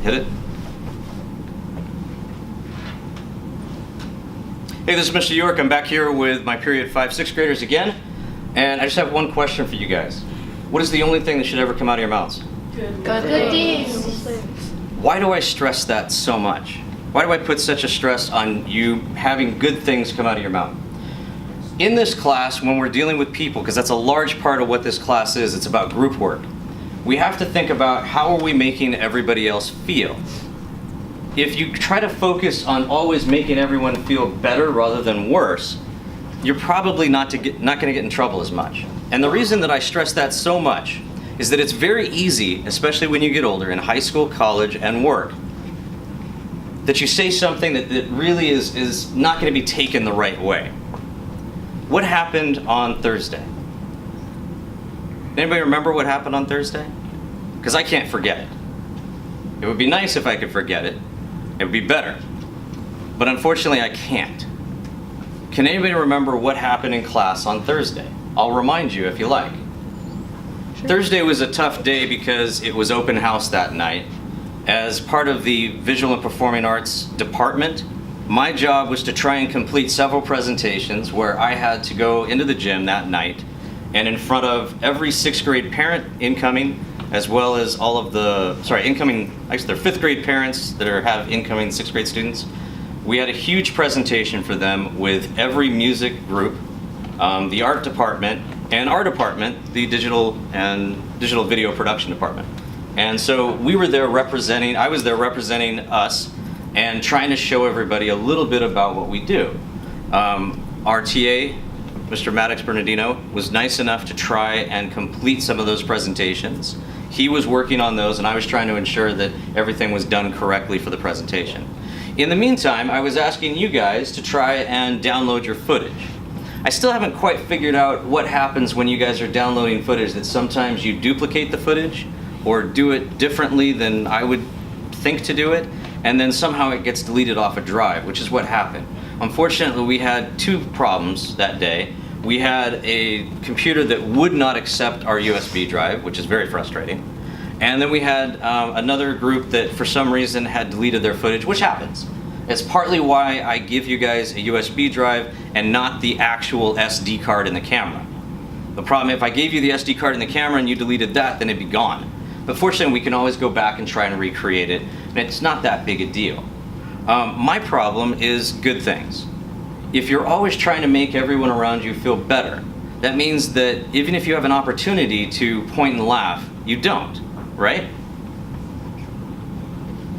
Hit it. Hey, this is Mr. York. I'm back here with my period 5, 6th graders again. And I just have one question for you guys. What is the only thing that should ever come out of your mouths? Good deeds. Why do I stress that so much? Why do I put such a stress on you having good things come out of your mouth? In this class, when we're dealing with people, because that's a large part of what this class is, it's about group work. We have to think about how are we making everybody else feel. If you try to focus on always making everyone feel better rather than worse, you're probably not going to get in trouble as much. And the reason that I stress that so much is that it's very easy, especially when you get older in high school, college, and work, that you say something that really is not going to be taken the right way. What happened on Thursday? Anybody remember what happened on Thursday? Because I can't forget it. It would be nice if I could forget it. It would be better. But unfortunately, I can't. Can anybody remember what happened in class on Thursday? I'll remind you if you like. Sure. Thursday was a tough day because it was open house that night. As part of the Visual and Performing Arts department, my job was to try and complete several presentations where I had to go into the gym that night and in front of every 6th grade parent incoming, as well as all of the, incoming, actually they're 5th grade parents that have incoming 6th grade students. We had a huge presentation for them with every music group, the art department, and our department, the digital video production department. And so we were there representing, I was there representing us and trying to show everybody a little bit about what we do. Our TA, Mr. Maddox Bernardino, was nice enough to try and complete some of those presentations. He was working on those and I was trying to ensure that everything was done correctly for the presentation. In the meantime, I was asking you guys to try and download your footage. I still haven't quite figured out what happens when you guys are downloading footage, that sometimes you duplicate the footage or do it differently than I would think to do it, and then somehow it gets deleted off a drive, which is what happened. Unfortunately, we had 2 problems that day. We had a computer that would not accept our USB drive, which is very frustrating. And then we had another group that for some reason had deleted their footage, which happens. It's partly why I give you guys a USB drive and not the actual SD card in the camera. The problem, if I gave you the SD card in the camera and you deleted that, then it'd be gone. But fortunately, we can always go back and try and recreate it, and it's not that big a deal. My problem is good things. If you're always trying to make everyone around you feel better, that means that even if you have an opportunity to point and laugh, you don't, right?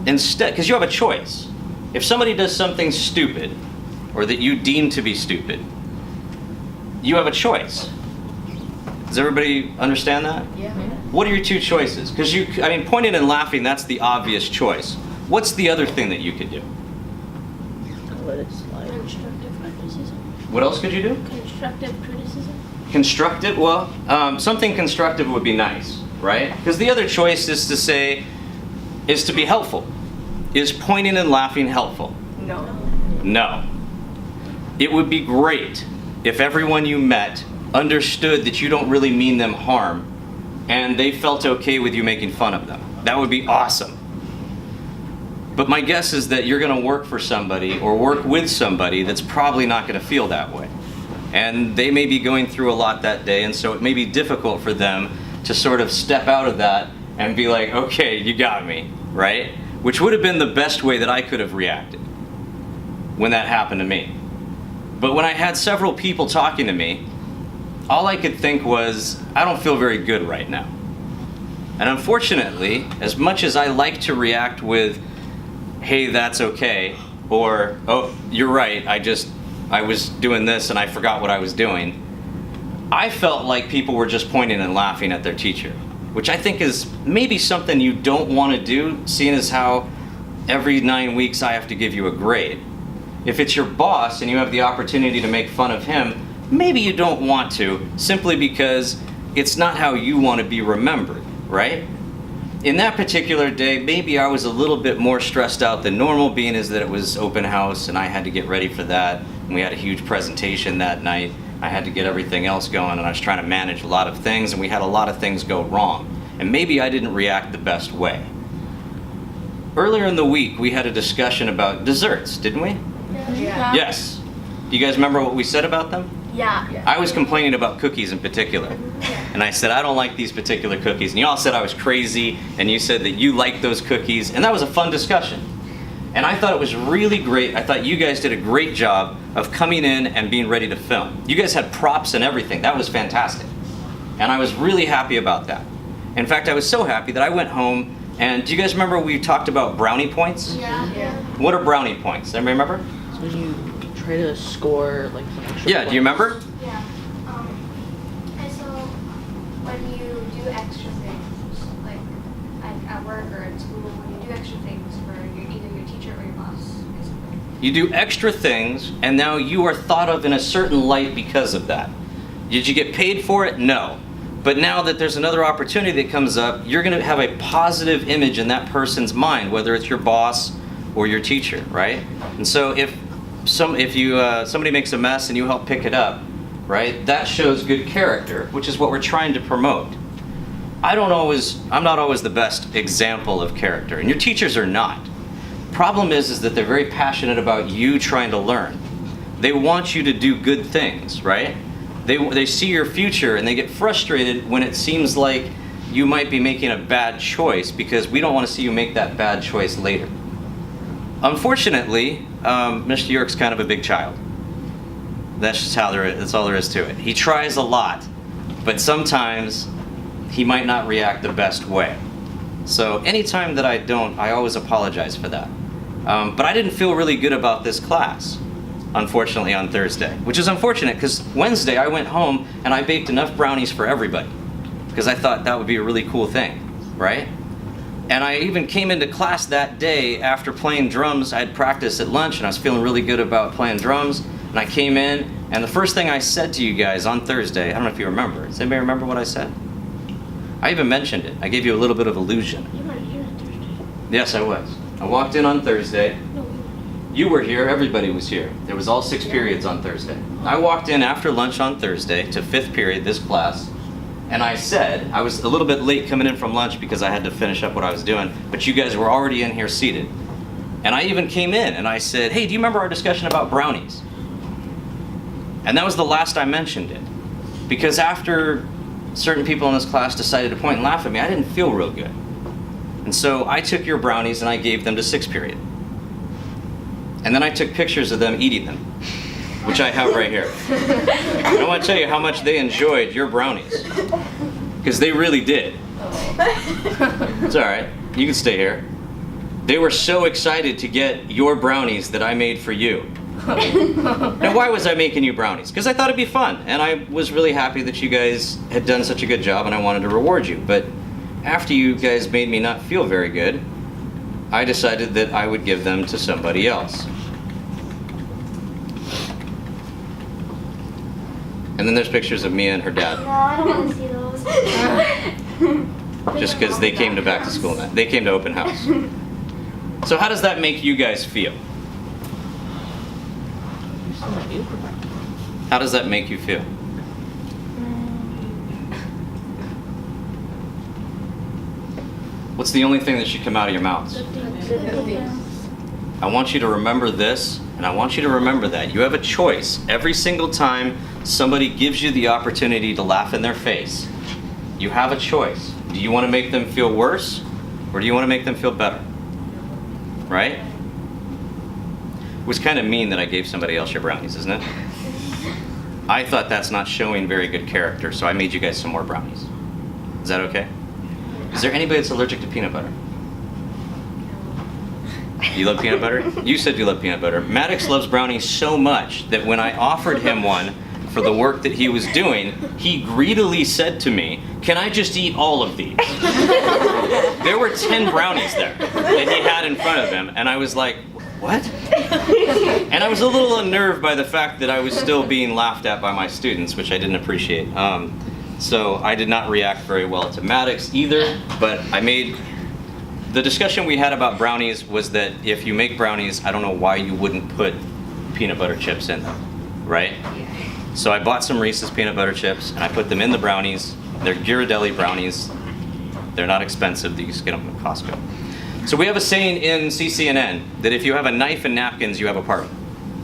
Instead, because you have a choice. If somebody does something stupid, or that you deem to be stupid, you have a choice. Does everybody understand that? Yeah. What are your 2 choices? Because pointing and laughing, that's the obvious choice. What's the other thing that you could do? Let it slide. Constructive criticism. What else could you do? Constructive criticism. Constructive? Well, something constructive would be nice, right? Because the other choice is to be helpful. Is pointing and laughing helpful? No. No. It would be great if everyone you met understood that you don't really mean them harm and they felt okay with you making fun of them. That would be awesome. But my guess is that you're going to work for somebody or work with somebody that's probably not going to feel that way. And they may be going through a lot that day, and so it may be difficult for them to sort of step out of that and be like, okay, you got me, right? Which would have been the best way that I could have reacted when that happened to me. But when I had several people talking to me, all I could think was, I don't feel very good right now. And unfortunately, as much as I like to react with, hey, that's okay, or, oh, you're right, I was doing this and I forgot what I was doing, I felt like people were just pointing and laughing at their teacher, which I think is maybe something you don't want to do, seeing as how every 9 weeks I have to give you a grade. If it's your boss and you have the opportunity to make fun of him, maybe you don't want to, simply because it's not how you want to be remembered, right? In that particular day, maybe I was a little bit more stressed out than normal, being as that it was open house and I had to get ready for that. And we had a huge presentation that night. I had to get everything else going, and I was trying to manage a lot of things, and we had a lot of things go wrong. And maybe I didn't react the best way. earlier in the week we had a discussion about desserts, didn't we? Yeah. Yes. Do you guys remember what we said about them? Yeah. I was complaining about cookies in particular. And I said, I don't like these particular cookies. And you all said I was crazy, and you said that you liked those cookies. And that was a fun discussion. And I thought it was really great. I thought you guys did a great job of coming in and being ready to film. You guys had props and everything. That was fantastic. And I was really happy about that. In fact, I was so happy that I went home, and do you guys remember we talked about brownie points? Yeah. What are brownie points? Anybody remember? So you try to score like some extra Yeah, do you remember? Yeah. And so when you do extra things, like at work or at school, when you do extra things for either your teacher or your boss, basically. You do extra things, and now you are thought of in a certain light because of that. Did you get paid for it? No. But now that there's another opportunity that comes up, you're going to have a positive image in that person's mind, whether it's your boss or your teacher, right? And so if somebody makes a mess and you help pick it up, right, that shows good character, which is what we're trying to promote. I'm not always the best example of character, and your teachers are not. Problem is that they're very passionate about you trying to learn. They want you to do good things, right? They see your future, and they get frustrated when it seems like you might be making a bad choice, because we don't want to see you make that bad choice later. Unfortunately, Mr. York's kind of a big child. That's just that's all there is to it. He tries a lot, but sometimes he might not react the best way. So anytime that I don't, I always apologize for that. But I didn't feel really good about this class, unfortunately, on Thursday, which is unfortunate because Wednesday I went home and I baked enough brownies for everybody because I thought that would be a really cool thing, right? And I even came into class that day after playing drums. I had practice at lunch and I was feeling really good about playing drums. And I came in, and the first thing I said to you guys on Thursday, I don't know if you remember. Does anybody remember what I said? I even mentioned it. I gave you a little bit of illusion. You weren't here on Thursday. Yes, I was. I walked in on Thursday. No, we weren't. You were here. Everybody was here. There was all 6 periods on Thursday. I walked in after lunch on Thursday to 5th period, this class. And I said, I was a little bit late coming in from lunch because I had to finish up what I was doing, but you guys were already in here seated. And I even came in and I said, hey, do you remember our discussion about brownies? And that was the last I mentioned it. Because after certain people in this class decided to point and laugh at me, I didn't feel real good. And so I took your brownies and I gave them to 6th period. And then I took pictures of them eating them, which I have right here. And I want to tell you how much they enjoyed your brownies. Because they really did. It's all right. You can stay here. They were so excited to get your brownies that I made for you. Now, why was I making you brownies? Because I thought it'd be fun. And I was really happy that you guys had done such a good job and I wanted to reward you. But after you guys made me not feel very good, I decided that I would give them to somebody else. And then there's pictures of Mia and her dad. No, I don't want to see those. Just because they came to back to school night. They came to open house. So how does that make you guys feel? How does that make you feel? What's the only thing that should come out of your mouths? I want you to remember this, and I want you to remember that. You have a choice. Every single time somebody gives you the opportunity to laugh in their face, you have a choice. Do you want to make them feel worse, or do you want to make them feel better? Right? It was kind of mean that I gave somebody else your brownies, isn't it? I thought that's not showing very good character, so I made you guys some more brownies. Is that okay? Is there anybody that's allergic to peanut butter? You love peanut butter? You said you love peanut butter. Maddox loves brownies so much that when I offered him one for the work that he was doing, he greedily said to me, "Can I just eat all of these?" There were 10 brownies there that he had in front of him, and I was like, what? And I was a little unnerved by the fact that I was still being laughed at by my students, which I didn't appreciate. So I did not react very well to Maddox either, but the discussion we had about brownies was that if you make brownies, I don't know why you wouldn't put peanut butter chips in them, right? So I bought some Reese's peanut butter chips and I put them in the brownies. They're Ghirardelli brownies. They're not expensive. You can get them at Costco. So we have a saying in CCNN that if you have a knife and napkins, you have a party.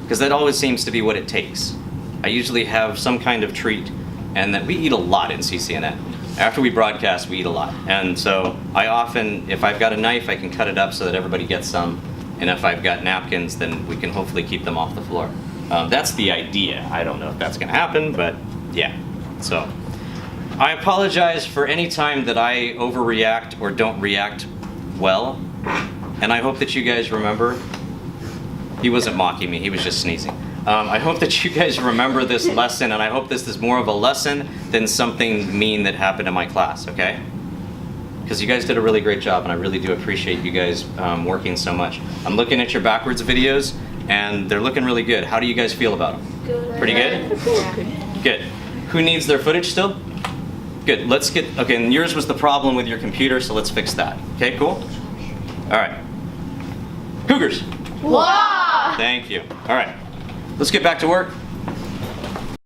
Because that always seems to be what it takes. I usually have some kind of treat, and that we eat a lot in CCNN. After we broadcast, we eat a lot. And so I often, if I've got a knife, I can cut it up so that everybody gets some. And if I've got napkins, then we can hopefully keep them off the floor. That's the idea. I don't know if that's gonna happen, but yeah. So I apologize for any time that I overreact or don't react well. And I hope that you guys remember, he wasn't mocking me, he was just sneezing. I hope that you guys remember this lesson, and I hope this is more of a lesson than something mean that happened in my class, okay? Because you guys did a really great job, and I really do appreciate you guys working so much. I'm looking at your backwards videos, and they're looking really good. How do you guys feel about them? Good. Pretty good? Good. Who needs their footage still? Good. Let's get, okay, and yours was the problem with your computer, so let's fix that. Okay, cool? All right. Cougars. Wow! Thank you. All right. Let's get back to work.